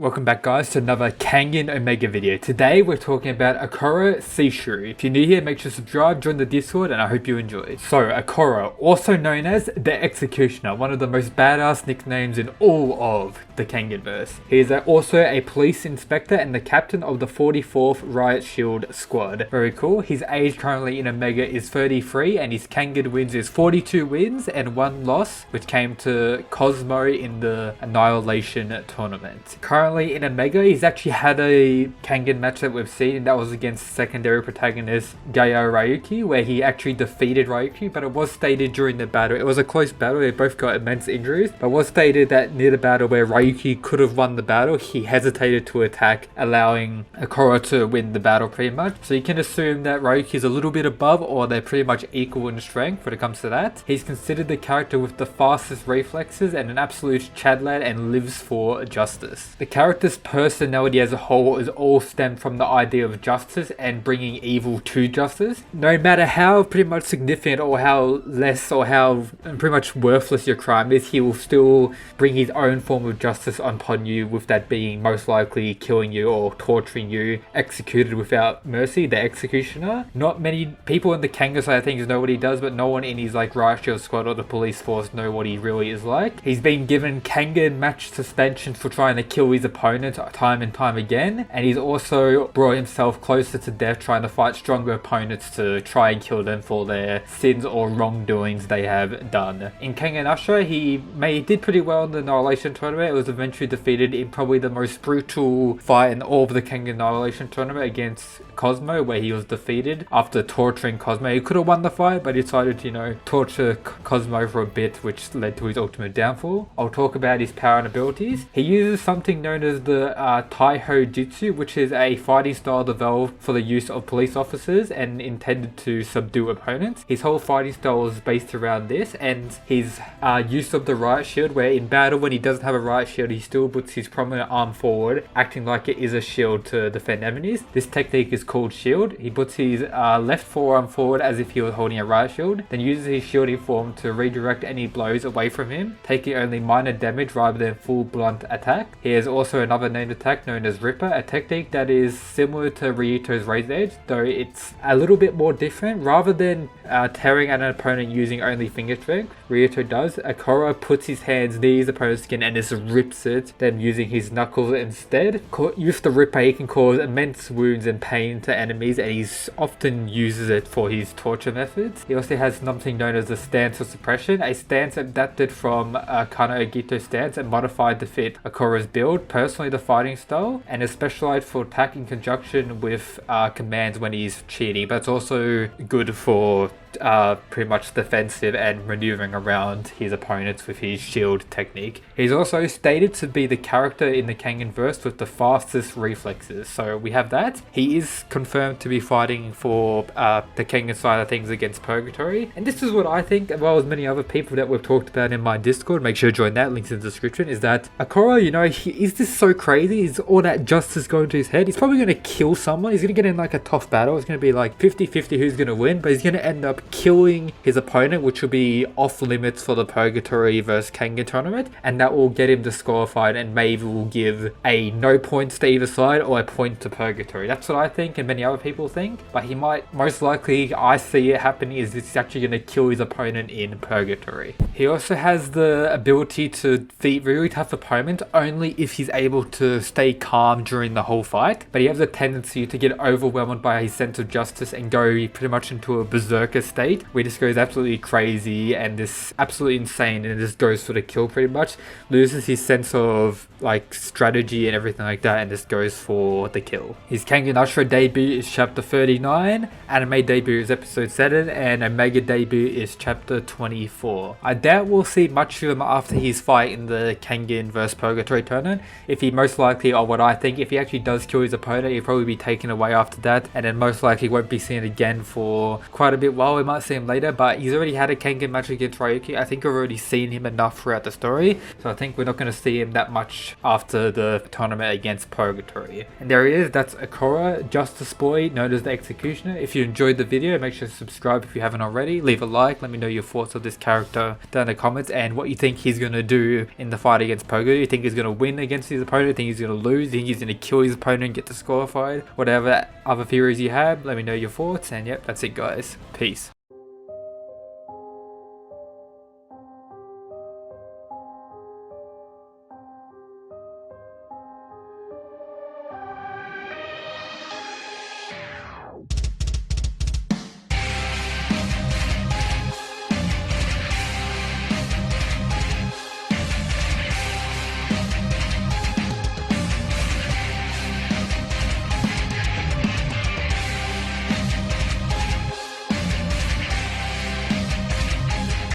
Welcome back guys to another Kengan Omega video. Today we're talking about Akoya Seishu. If you're new here, make sure to subscribe, join the Discord, and I hope you enjoy. So Akoya, also known as the Executioner, one of the most badass nicknames in all of the Kengan-verse. He is also a police inspector and the captain of the 44th Riot Shield Squad. Very cool. His age currently in Omega is 33 and his Kengan wins is 42 wins and 1 loss, which came to Cosmo in the Annihilation tournament. Currently in Omega, he's actually had a Kengan match that we've seen, and that was against secondary protagonist Gaio Ryuki, where he actually defeated Ryuki, but it was stated during the battle, it was a close battle, they both got immense injuries, but it was stated that near the battle where Ryuki could have won the battle, he hesitated to attack, allowing Akoya to win the battle pretty much. So you can assume that Ryuki is a little bit above, or they're pretty much equal in strength when it comes to that. He's considered the character with the fastest reflexes and an absolute Chad lad and lives for justice. The character's personality as a whole is all stemmed from the idea of justice and bringing evil to justice. No matter how pretty much significant or how less or how pretty much worthless your crime is, he will still bring his own form of justice upon you, with that being most likely killing you or torturing you, executed without mercy, the Executioner. Not many people in the Kengan side of things know what he does, but no one in his Riot Shield Squad or the police force know what he really is like. He's been given Kengan match suspension for trying to kill his opponent time and time again, and he's also brought himself closer to death trying to fight stronger opponents to try and kill them for their sins or wrongdoings they have done. In Kengan Ashura, he did pretty well in the Annihilation tournament. It was eventually defeated in probably the most brutal fight in all of the Kengan Annihilation tournament against Cosmo, where he was defeated after torturing Cosmo. He could have won the fight, but he decided to, torture Cosmo for a bit, which led to his ultimate downfall. I'll talk about his power and abilities. He uses something known as the Taiho Jutsu, which is a fighting style developed for the use of police officers and intended to subdue opponents. His whole fighting style is based around this, and his use of the Riot Shield, where in battle when he doesn't have a Riot Shield, he still puts his prominent arm forward, acting like it is a shield to defend enemies. This technique is called Shield. He puts his left forearm forward as if he was holding a Riot Shield, then uses his shielding form to redirect any blows away from him, taking only minor damage rather than full blunt attack. He has also another named attack known as Ripper, a technique that is similar to Ryuto's Razor Edge, though it's a little bit more different. Rather than tearing at an opponent using only finger strength, Ryuto does, Akoya puts his hands near his opponent's skin and just rips it, then using his knuckles instead. With the Ripper, he can cause immense wounds and pain to enemies, and he often uses it for his torture methods. He also has something known as the Stance of Suppression, a stance adapted from Kano Agito stance and modified to fit Akoya's build, personally the fighting style, and is specialized for attack in conjunction with commands when he's cheating, but it's also good for pretty much defensive and maneuvering around his opponents with his shield technique. He's also stated to be the character in the Kengan verse with the fastest reflexes, so we have that. He is confirmed to be fighting for the Kengan side of things against Purgatory, and this is what I think, as well as many other people that we've talked about in my Discord. Make sure to join that, links in the description. Is that Akoya, is this so crazy? Is all that justice going to his head? He's probably going to kill someone. He's going to get in like a tough battle. It's going to be like 50-50 who's going to win, but he's going to end up killing his opponent, which will be off limits for the Purgatory versus Kengan tournament, and that will get him disqualified and maybe will give a no points to either side or a point to Purgatory. That's what I think and many other people think, but he might, most likely I see it happening, is he's actually going to kill his opponent in Purgatory. He also has the ability to defeat really tough opponents only if he's able to stay calm during the whole fight, but he has a tendency to get overwhelmed by his sense of justice and go pretty much into a berserker state where he just goes absolutely crazy and just absolutely insane and just goes for the kill pretty much, loses his sense of strategy and everything like that and just goes for the kill. His Kengan Ashura debut is chapter 39, anime debut is episode 7, and Omega debut is chapter 24. I doubt we'll see much of him after his fight in the Kengan vs Purgatory tournament. If he most likely, or what I think, if he actually does kill his opponent, he'll probably be taken away after that, and then most likely won't be seen again for quite a bit while. we might see him later, but he's already had a Kengan match against Ryuki. I think we've already seen him enough throughout the story, so I think we're not going to see him that much after the tournament against Purgatory. And there he is, that's Akoya, Justice Boy, known as the Executioner. If you enjoyed the video, make sure to subscribe if you haven't already. Leave a like, let me know your thoughts on this character down in the comments and what you think he's going to do in the fight against Purgatory. You think he's going to win against his opponent? You think he's going to lose? You think he's going to kill his opponent and get disqualified? Whatever other theories you have, let me know your thoughts. And yep, that's it guys. Peace.